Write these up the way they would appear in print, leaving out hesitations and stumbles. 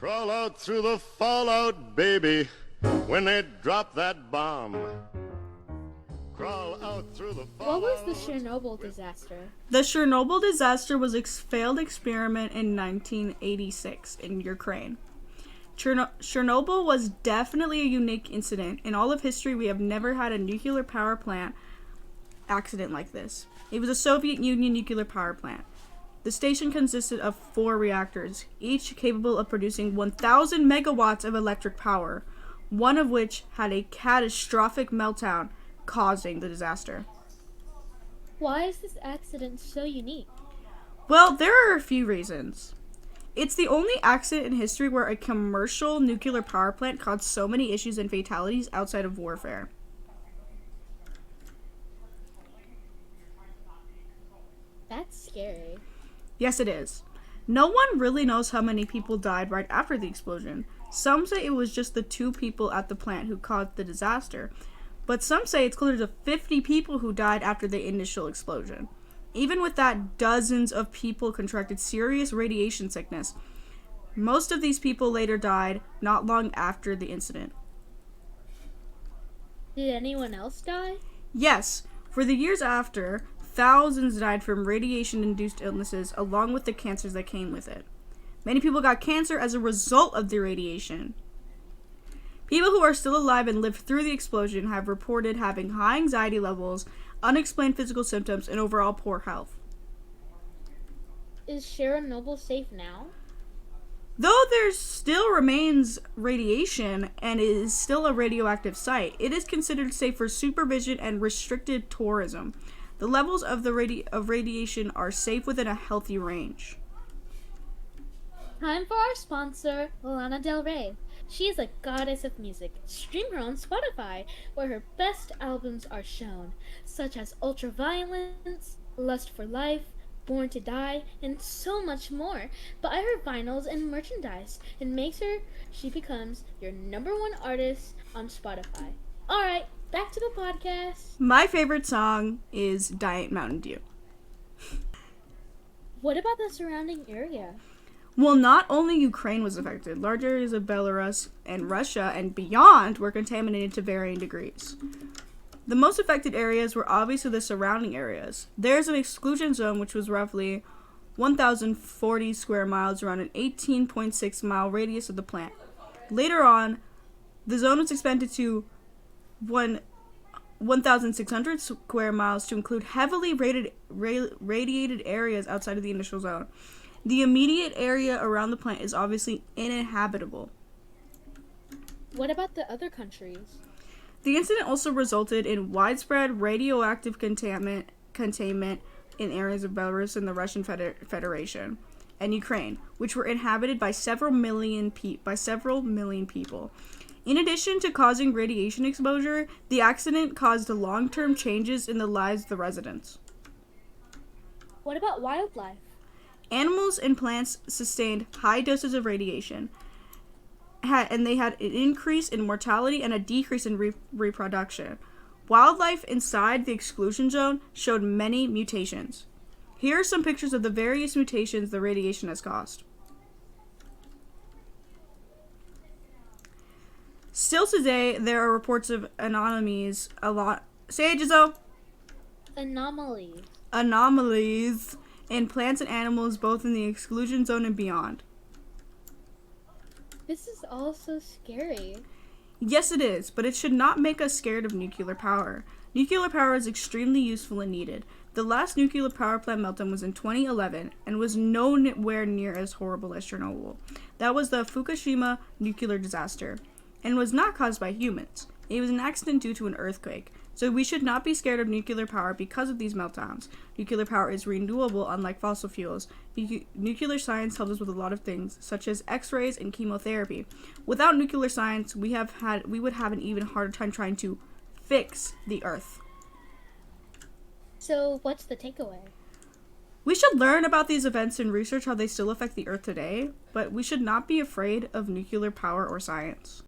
Crawl out through the fallout, baby, when they drop that bomb. Crawl out through the fallout. What was the Chernobyl disaster? The Chernobyl disaster was a failed experiment in 1986 in Ukraine. Chernobyl was definitely a unique incident. In all of history, we have never had a nuclear power plant accident like this. It was a Soviet Union nuclear power plant. The station consisted of 4 reactors, each capable of producing 1,000 megawatts of electric power, one of which had a catastrophic meltdown, causing the disaster. Why is this accident so unique? Well, there are a few reasons. It's the only accident in history where a commercial nuclear power plant caused so many issues and fatalities outside of warfare. That's scary. Yes, it is. No one really knows how many people died right after the explosion. Some say it was just the 2 people at the plant who caused the disaster, but some say it's closer to 50 people who died after the initial explosion. Even with that, dozens of people contracted serious radiation sickness. Most of these people later died not long after the incident. Did anyone else die? Yes, for the years after, thousands died from radiation-induced illnesses along with the cancers that came with it. Many people got cancer as a result of the radiation. People who are still alive and lived through the explosion have reported having high anxiety levels, unexplained physical symptoms, and overall poor health. Is Chernobyl safe now? Though there still remains radiation and it is still a radioactive site, it is considered safe for supervision and restricted tourism. The levels of radiation are safe within a healthy range. Time for our sponsor, Lana Del Rey. She is a goddess of music. Stream her on Spotify, where her best albums are shown, such as Ultraviolence, Lust for Life, Born to Die, and so much more. Buy her vinyls and merchandise, and make sure she becomes your #1 artist on Spotify. Alright, back to the podcast. My favorite song is Diet Mountain Dew. What about the surrounding area? Well, not only Ukraine was affected, large areas of Belarus and Russia and beyond were contaminated to varying degrees. The most affected areas were obviously the surrounding areas. There's an exclusion zone which was roughly 1,040 square miles around an 18.6 mile radius of the plant. Later on, the zone was expanded to 1,600 square miles to include heavily radiated areas outside of the initial zone. The immediate area around the plant is obviously uninhabitable. What about the other countries? The incident also resulted in widespread radioactive containment in areas of Belarus and the Russian Federation and Ukraine, which were inhabited by several million people. In addition to causing radiation exposure, the accident caused long-term changes in the lives of the residents. What about wildlife? Animals and plants sustained high doses of radiation, and they had an increase in mortality and a decrease in reproduction. Wildlife inside the exclusion zone showed many mutations. Here are some pictures of the various mutations the radiation has caused. Still today, there are reports of anomalies Say it, Giselle. Anomalies in plants and animals, both in the exclusion zone and beyond. This is all so scary. Yes, it is, but it should not make us scared of nuclear power. Nuclear power is extremely useful and needed. The last nuclear power plant meltdown was in 2011 and was nowhere near as horrible as Chernobyl. That was the Fukushima nuclear disaster and was not caused by humans. It was an accident due to an earthquake. So we should not be scared of nuclear power because of these meltdowns. Nuclear power is renewable, unlike fossil fuels. Nuclear science helps us with a lot of things, such as X-rays and chemotherapy. Without nuclear science, we would have an even harder time trying to fix the Earth. So what's the takeaway? We should learn about these events and research how they still affect the Earth today, but we should not be afraid of nuclear power or science.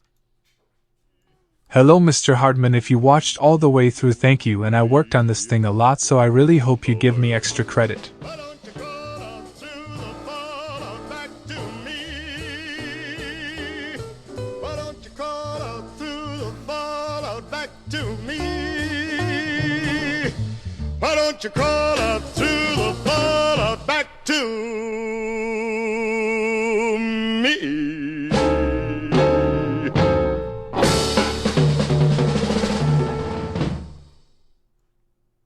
Hello Mr. Hardman, if you watched all the way through, thank you, and I worked on this thing a lot, so I really hope you give me extra credit. Why don't you crawl out through the fallout back to me? back to me. Why don't you crawl out through the fall?